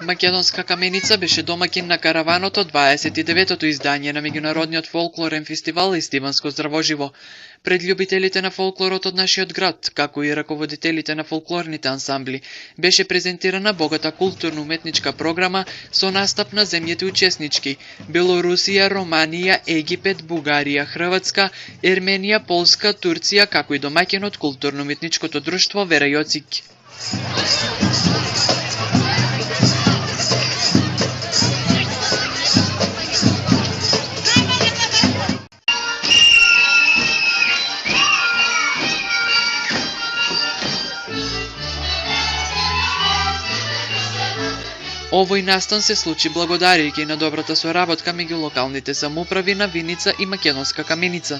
Македонска каменица беше домаќин на караваното 29-тото издание на меѓународниот фолклорен фестивал Естиванско здравоживо. Пред љубителите на фолклорот од нашиот град, како и раководителите на фолклорните ансамбли, беше презентирана богата културно-уметничка програма со настап на земјите учеснички: Белорусија, Романија, Египет, Бугарија, Хрватска, Ерменија, Полска, Турција, како и домаќинот културно-уметничкото друштво Вера Јоцик. Овој настан се случи благодарејќи на добрата соработка меѓу локалните самоуправи на Виница и Македонска каменица.